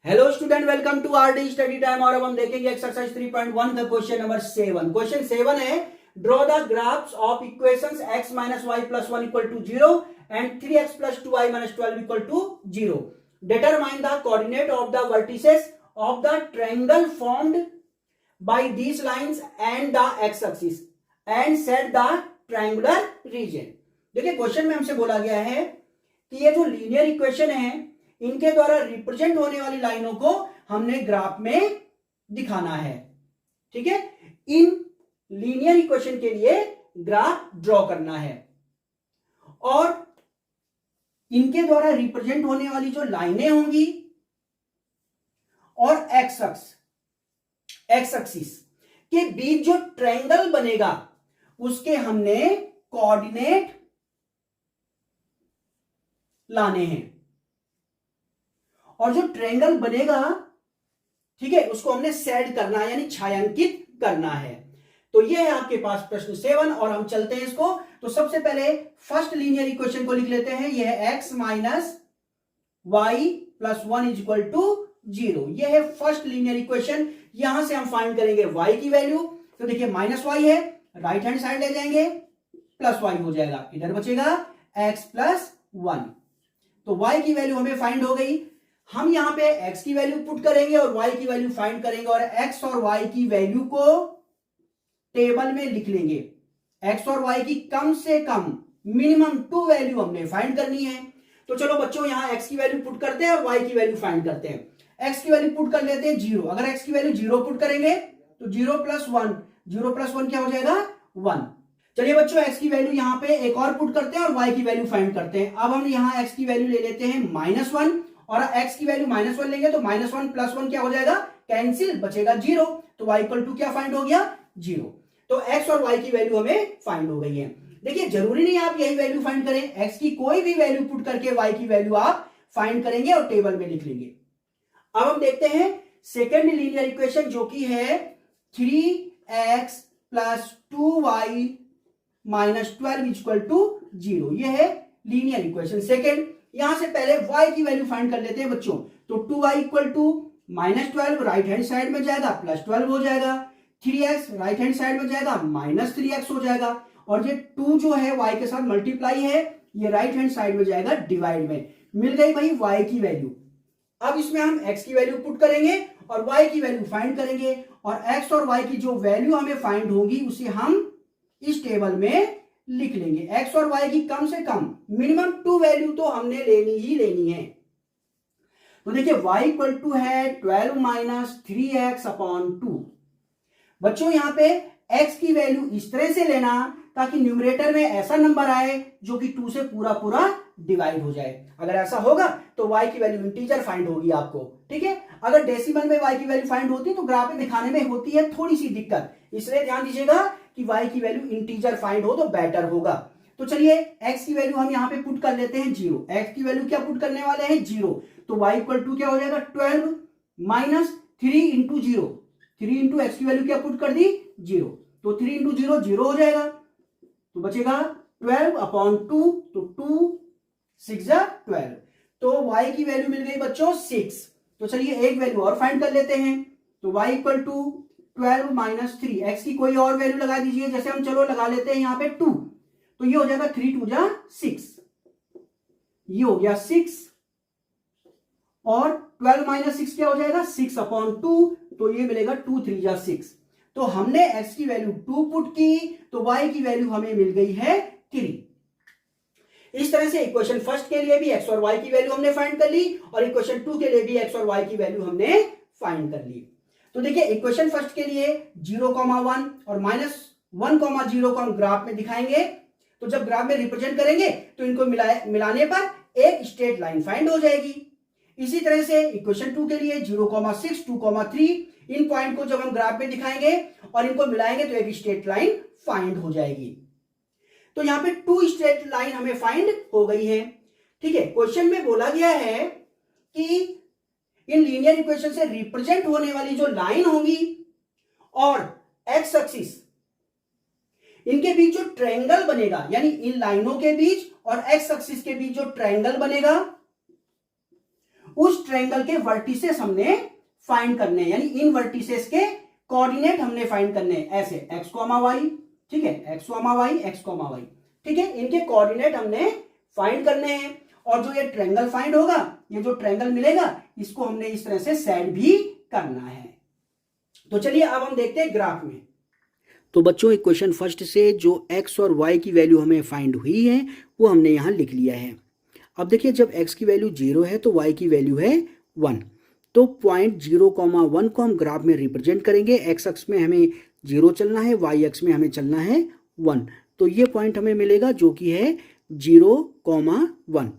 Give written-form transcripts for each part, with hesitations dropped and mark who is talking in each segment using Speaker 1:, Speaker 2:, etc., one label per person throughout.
Speaker 1: Hello student, welcome to RD study time. और अब हम देखेंगे एक्सरसाइज 3.1 का क्वेश्चन नंबर 7। क्वेश्चन 7 है, draw the graphs of equations x minus y plus 1 equal to 0 and 3x plus 2y minus 12 equal to 0। Determine the coordinate of the vertices of the triangle formed by these lines and the x axis and set the triangular region. देखिए, question में हमसे बोला गया है कि ये जो linear equation है, इनके द्वारा रिप्रेजेंट होने वाली लाइनों को हमने ग्राफ में दिखाना है। ठीक है, इन लीनियर इक्वेशन के लिए ग्राफ ड्रॉ करना है और इनके द्वारा रिप्रेजेंट होने वाली जो लाइनें होंगी और एक्स एक्सिस के बीच जो ट्रायंगल बनेगा उसके हमने कोऑर्डिनेट लाने हैं। और जो ट्रायंगल बनेगा, ठीक है, उसको हमने सेट करना है, यानी छायांकित करना है। तो ये है आपके पास प्रश्न 7 और हम चलते हैं इसको। तो सबसे पहले फर्स्ट लीनियर इक्वेशन को लिख लेते हैं। यह है x minus y plus 1 is equal to 0। यह है फर्स्ट लीनियर इक्वेशन। यहां से हम फाइंड करेंगे y की वैल्यू। तो देखिए, माइनस वाई है, राइट हैंड साइड ले जाएंगे, प्लस वाई हो जाएगा, इधर बचेगा x प्लस 1। तो y की वैल्यू हमें फाइंड हो गई। हम यहां पे x की वैल्यू पुट करेंगे और y की वैल्यू फाइंड करेंगे और x और y की वैल्यू को टेबल में लिख लेंगे। x और y की कम से कम मिनिमम 2 वैल्यू हमने फाइंड करनी है। तो चलो बच्चों, यहां x की वैल्यू पुट करते हैं और y की वैल्यू फाइंड करते हैं। x की वैल्यू पुट कर लेते हैं 0। अगर x की वैल्यू 0 पुट करेंगे तो 0 प्लस 1 क्या हो जाएगा 1। चलिए बच्चों, x की वैल्यू यहां पे एक और पुट करते हैं और y की वैल्यू फाइंड करते हैं। अब हम यहां x की वैल्यू ले लेते हैं -1 और x की वैल्यू -1 लेंगे तो -1 प्लस 1 क्या हो जाएगा, कैंसिल, बचेगा 0। तो y इक्वल टू क्या फाइंड हो गया, 0। तो x और y की वैल्यू हमें फाइंड हो गई है। देखिए, जरूरी नहीं आप यही वैल्यू फाइंड करें, x की कोई भी वैल्यू पुट करके y की वैल्यू आप फाइंड करेंगे और टेबल में लिख लेंगे। अब हम देखते हैं सेकेंड लीनियर इक्वेशन, जो कि है 3x plus 2y minus 12 equal to 0। यह है लीनियर इक्वेशन सेकेंड। यहां से पहले y की वैल्यू फाइंड कर लेते हैं बच्चों। तो 2y equal to -12 right hand side में जाएगा, +12 हो जाएगा। 3x राइट हैंड साइड में जाएगा, -3x हो जाएगा। और ये 2 जो है y के साथ मल्टीप्लाई है, ये राइट हैंड साइड में जाएगा डिवाइड में। मिल गई भाई y की वैल्यू। अब इसमें हम x की वैल्यू पुट करेंगे और y की वैल्यू फाइंड करेंगे और x और y की जो वैल्यू हमें फाइंड होगी उसे हम इस टेबल में लिख लेंगे। x और y की कम से कम मिनिमम 2 वैल्यू तो हमने लेनी ही लेनी है। तो देखिए, y इक्वल टू है 12 माइनस 3x अपॉन 2। बच्चों, यहां पे x की वैल्यू इस तरह से लेना ताकि न्यूमरेटर में ऐसा नंबर आए जो कि 2 से पूरा पूरा डिवाइड हो जाए। अगर ऐसा होगा तो y की वैल्यू इंटीजर फाइंड होगी आपको। ठीक है, अगर डेसिमल में y की वैल्यू फाइंड होती है तो ग्राफ में दिखाने में होती है थोड़ी सी दिक्कत, इसलिए ध्यान दीजिएगा कि y की वैल्यू इंटीजर फाइंड हो तो बेटर होगा। तो चलिए, x की वैल्यू हम यहां पे पुट कर लेते हैं 0। x की वैल्यू क्या पुट करने वाले हैं, 0। तो y इक्वल टू क्या हो जाएगा, 12 माइनस 3 इंटू 0। 3 इंटू एक्स की वैल्यू क्या पुट कर दी, 0। तो 3 इंटू 0 0 हो जाएगा, तो बचेगा 12 अपॉन 2। तो 2 6 12। तो y की वैल्यू मिल गई बच्चों 6। तो चलिए एक वैल्यू और फाइंड कर लेते हैं। तो y equal to 12 minus 3, x की कोई और वैल्यू लगा दीजिए। जैसे हम चलो लगा लेते हैं यहाँ पे 2, तो ये हो जाएगा 3 2 जा 6, ये हो गया 6। और 12 माइनस 6 क्या हो जाएगा, 6 अपॉन 2। तो ये मिलेगा 2 3 जा 6। तो हमने x की वैल्यू 2 पुट की तो y की वैल्यू हमें मिल गई है 3। इस तरह से इक्वेशन फर्स्ट के लिए भी x और y की वैल्यू हमने फाइंड कर ली और इक्वेशन 2 के लिए भी x और y की वैल्यू हमने फाइंड कर ली। तो देखिए, इक्वेशन फर्स्ट के लिए 0,1 और -1,0 को हम ग्राफ में दिखाएंगे। तो जब ग्राफ में रिप्रेजेंट करेंगे तो इनको मिलाने पर एक स्ट्रेट लाइन फाइंड हो जाएगी। इसी तरह से इक्वेशन 2 के लिए 0,6 2,3, इन पॉइंट को जब हम ग्राफ में दिखाएंगे और इनको मिलाएंगे तो एक स्ट्रेट लाइन फाइंड हो जाएगी। तो यहां पे 2 स्ट्रेट लाइन हमें फाइंड हो गई है। ठीक है, क्वेश्चन में बोला गया है कि इन लीनियर इक्वेशन से रिप्रेजेंट होने वाली जो लाइन होंगी और एक्स एक्सिस, इनके बीच जो ट्रायंगल बनेगा, यानी इन लाइनों के बीच और एक्स एक्सिस के बीच जो ट्रायंगल बनेगा उस ट्रायंगल के वर्टिसेस हमने फाइंड करने हैं, यानी इन वर्टिसेस के कोऑर्डिनेट हमने फाइंड करने हैं, ऐसे x, y, ठीक है, x, y, ठीक है, इनके कोऑर्डिनेट हमने फाइंड करने हैं। और जो ये ट्रायंगल फाइंड होगा, ये जो ट्रायंगल मिलेगा, इसको हमने इस तरह से सेट भी करना है। तो चलिए अब हम देखते हैं ग्राफ में। तो बच्चों इक्वेशन फर्स्ट से जो x और y की वैल्यू हमें फाइंड हुई है वो हमने यहां लिख लिया है। अब देखिए जब x की वैल्यू 0 है तो y की वैल्यू है 1। तो पॉइंट 0,1 को हम ग्राफ में रिप्रेजेंट करेंगे। x अक्ष में हमें 0 चलना है, y अक्ष में हमें चलना है 1। तो ये पॉइंट हमें मिलेगा जो कि है 0,1।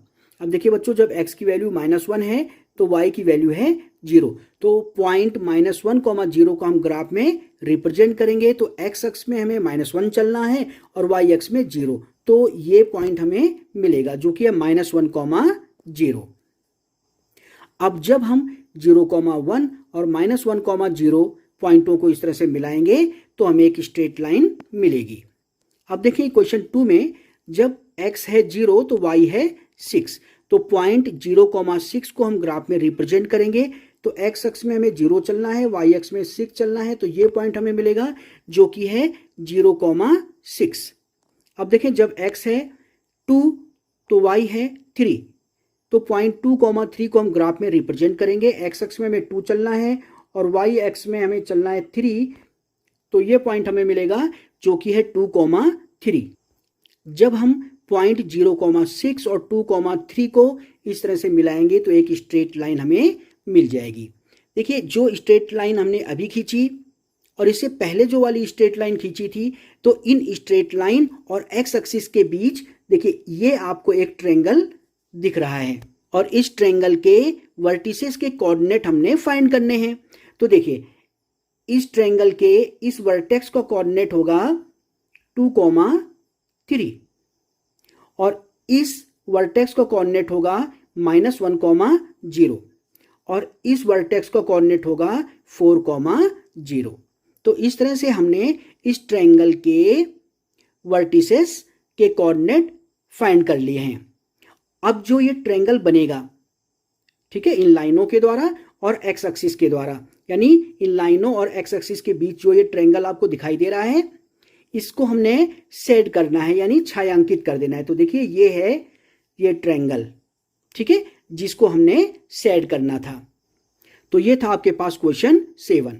Speaker 1: अब देखिए बच्चों जब x की वैल्यू -1 है तो y की वैल्यू है 0। तो पॉइंट -1,0 को हम ग्राफ में रिप्रेजेंट करेंगे। तो x अक्ष में हमें -1 चलना है और y अक्ष में 0। तो ये पॉइंट हमें मिलेगा जो कि है -1,0। अब जब हम 0,1 और -1,0 पॉइंटों को इस तरह से मिलाएंगे तो हमें एक स्ट्रेट लाइन मिलेगी। अब देखिए क्वेश्चन 2 में जब x है 0 तो y है 6। तो पॉइंट 0,6 को हम ग्राफ में रिप्रेजेंट करेंगे। तो x अक्ष में हमें 0 चलना है, y अक्ष में 6 चलना है। तो ये पॉइंट हमें मिलेगा जो कि है 0,6। अब देखें जब x है 2 तो y है 3। तो पॉइंट 2,3 को हम ग्राफ में रिप्रेजेंट करेंगे। x अक्ष में हमें 2 चलना है और y अक्ष में हमें चलना है 3। तो ये पॉइंट हमें मिलेगा जो कि है 2,3। जब हम पॉइंट 0,6 और 2,3 को इस तरह से मिलाएंगे तो एक स्ट्रेट लाइन हमें मिल जाएगी। देखिए जो स्ट्रेट लाइन हमने अभी खींची और इससे पहले जो वाली स्ट्रेट लाइन खींची थी, तो इन स्ट्रेट लाइन और x एक्सिस के बीच देखिए ये आपको एक ट्रायंगल दिख रहा है और इस ट्रायंगल के वर्टिसेस के कोऑर्डिनेट हमने फाइंड करने हैं। तो देखिए इस ट्रायंगल के इस वर्टेक्स का कोऑर्डिनेट होगा 2,3 और इस वर्टेक्स का कोऑर्डिनेट होगा -1,0 और इस वर्टेक्स का कोऑर्डिनेट होगा 4,0। तो इस तरह से हमने इस ट्रायंगल के वर्टिसेस के कोऑर्डिनेट फाइंड कर लिए हैं। अब जो ये ट्रायंगल बनेगा, ठीक है, इन लाइनों के द्वारा और x एक्सिस के द्वारा, यानी इन लाइनों और x एक्सिस के बीच जो ये ट्रायंगल आपको दिखाई दे रहा है, इसको हमने शेड करना है यानी छायांकित कर देना है। तो देखिए ये है ये ट्रायंगल, ठीक है, जिसको हमने शेड करना था। तो ये था आपके पास क्वेश्चन 7।